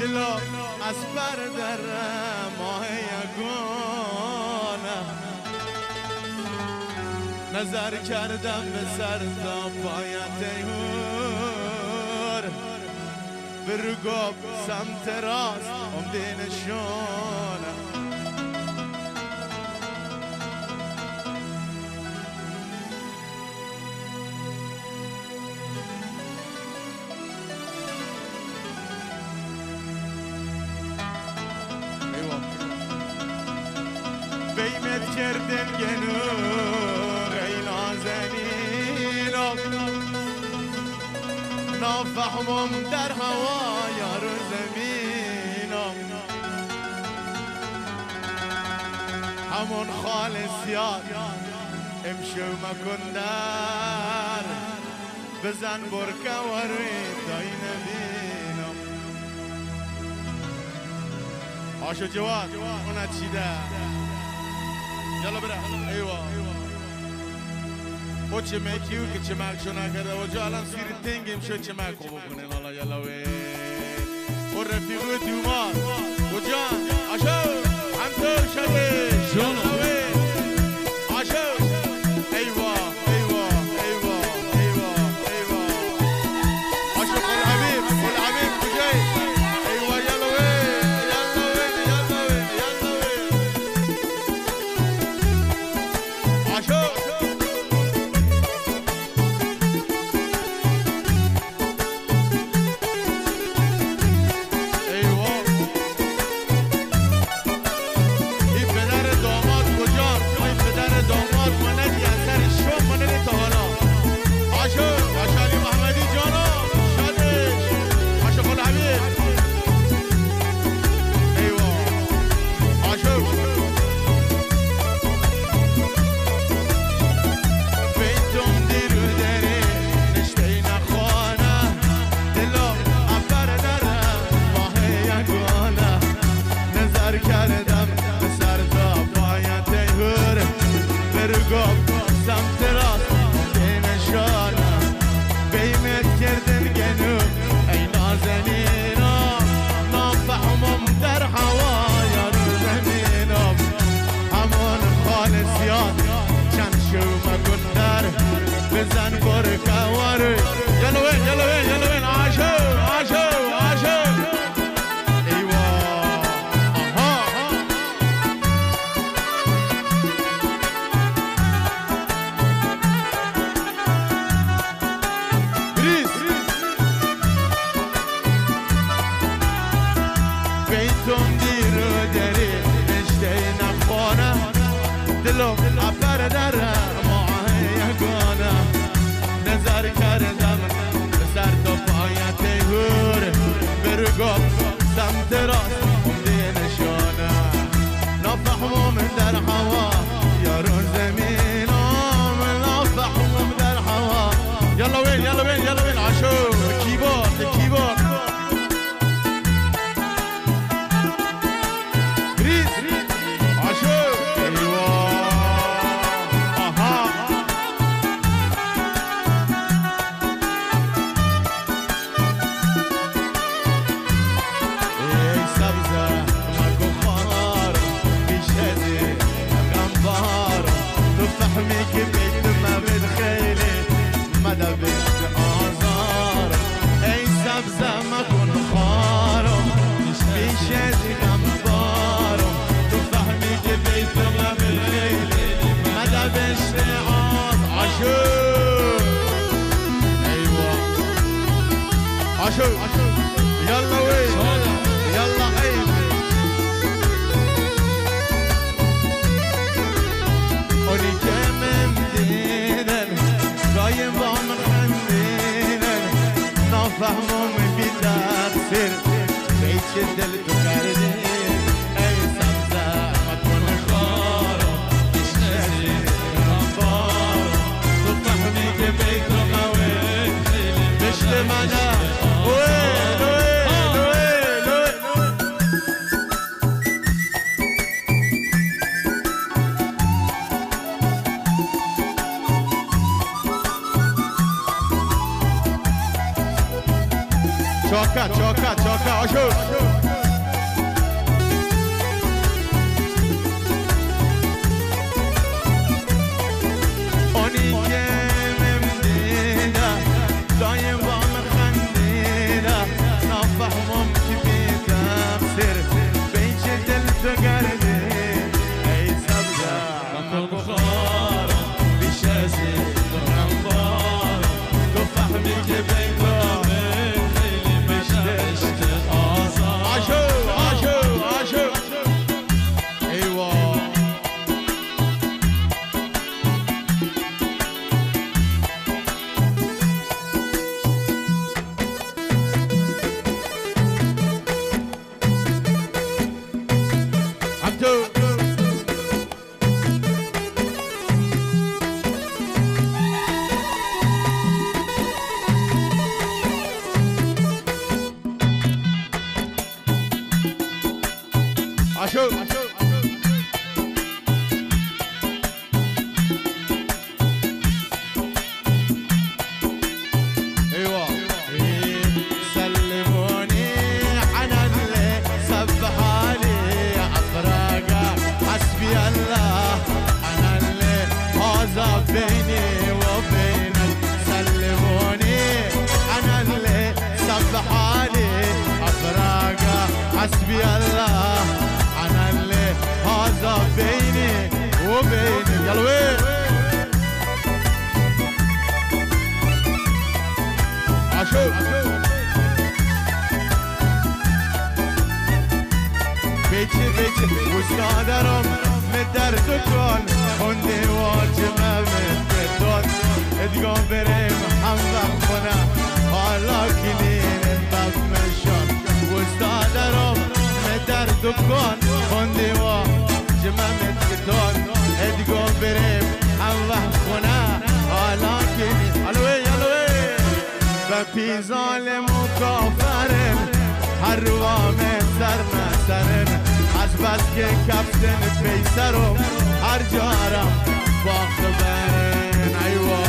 دلو از بردر ماه یگانه نظر کردم به سر تا پایت ایهور برو گفت سمت راست امده نشانه بیمت کردن گنور ای نازنینم نافهمم در هوا یار زمینم همون خالصیات امشو مکن در بزن برکه وروی دای نبینم آشو جواد اونا چیده يلا برا ايوه وچه میکیو که چمک شو نکرده و جا الان سیر تنگیم شو چمک رو بکنه لالا یلا وی و رفیقو دومار و جان آشو همطور شده یلا وی آشو ایوه ایوه ایوه ایوه ایوه آشو قل حبیب کجای ایوه یلا وی بزن برکه واره یلا وین یلا وین یلا وین آشو آشو آشو ایوا آها بریز بیتون دیرو داری نشته نخوانه دلو افر داره نظر کردم به سر تا پایت ایهور برو گفت سمت راست امده نشانه نافهمم در هوا یارون زمینم نافهمم در هوا یلا وین یلا وین یلا وین عشو کیبورد کیبورد ریز عشو فهمك بيت ما بتخيلي ما دبست آزار اي سبزة ما كن خارم بيشازي غمبارم تو فهمك بيت ما بتخيلي ما دبست عشو ايوه عشو يلا وين يلا عيب اونی که من دیدن رایم با من خندیدن نافهمم بی تقصیر بیچ دل تو کردی ای سبزه مکن خارم بشنزی غمبارم تو فهمی که بیت رو قوی بشت منه Choca, choca, choca. عاشور اونی که ممدیده دایم با من خندیده نفهمم که بیدم سر بیچ دل تو گردی ای سبزه من بخارم بیش از این دارم بارم تو فهمی که بیدم خیلی مشتشت آزاد عاشور عاشور عاشور ایوا عاشور ايوه سلموني على اللي سبحالي افراقه حسبي الله انا اللي هذا بيني وبينك سلموني انا اللي سبحالي افراقه حسبي الله انا اللي هذا بيني وبينك يلا وين عاشور بيتي بيتي وسادرم مدر دكان خندي واجمه مددون ادقام بريم حمد خونه حالا كلين انتب مشان وسادرم مدر دكان خندي واجمه مددون ادقام بريم حمد خونه حالا كلين الوي الوي بپی ظالم و کافرن هر روام سر نسرن از بس که کفتن پیسرم هر جارم باخت برن ایوا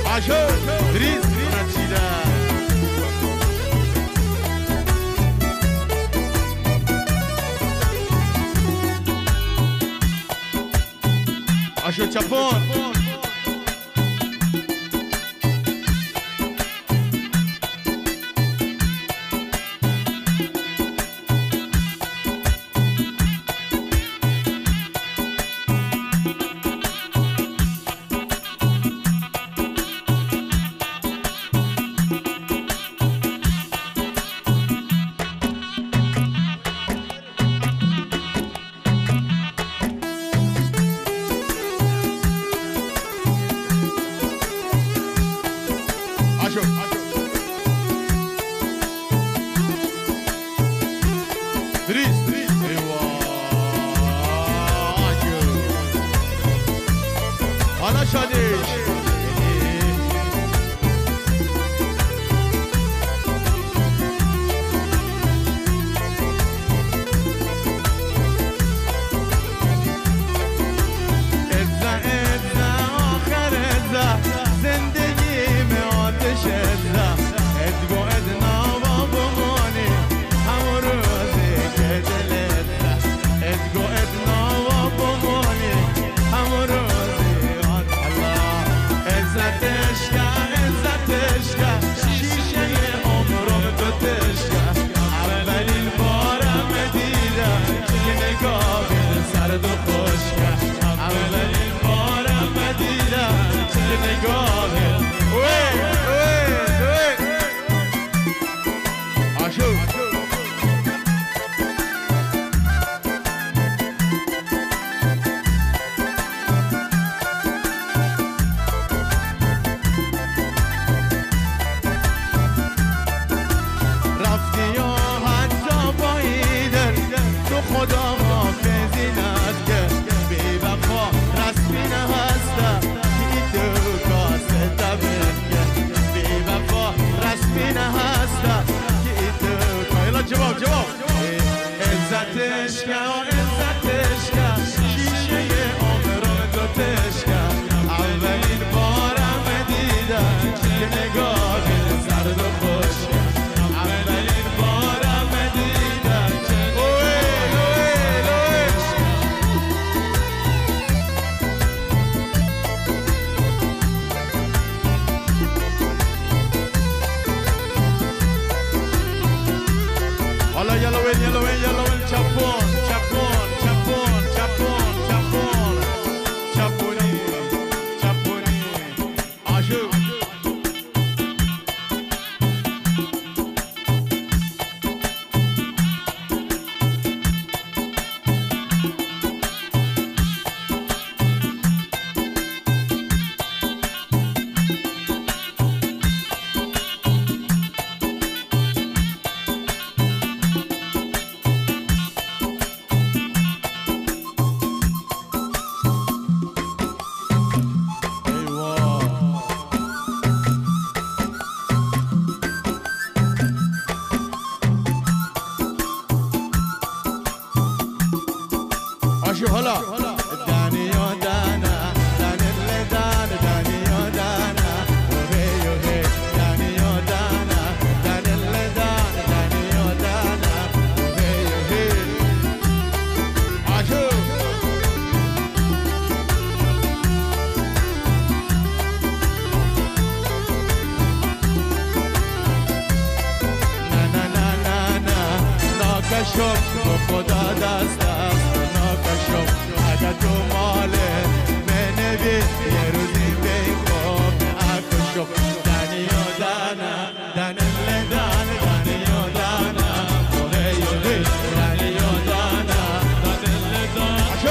عاشور ریز نچیده عاشور چپون حالا شادیش ازا ازا آخر ازا زندگی میں آتش ازا ادگو ادنا و بمانی همون روزی که دل ازا ادگو ادنا و بمانی همون روزی حالا یلوین چپون چپونی عاشق حالا دانی و دانا دانی دانا دانی و دانا اوه دانی و دانا دانی دانا دانی و دانا اوه عاشق نه ناکشم خدا دست اگه تو ماله منوی یه روزی بیخواب اکشم دانی و دانا دانی دانا دانی و دانا اوه یوهی دانی و دانا دانی دانا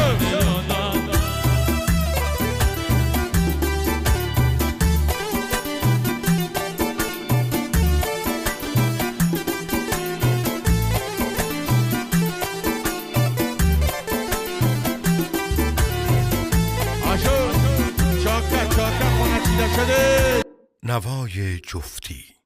نوای جفتی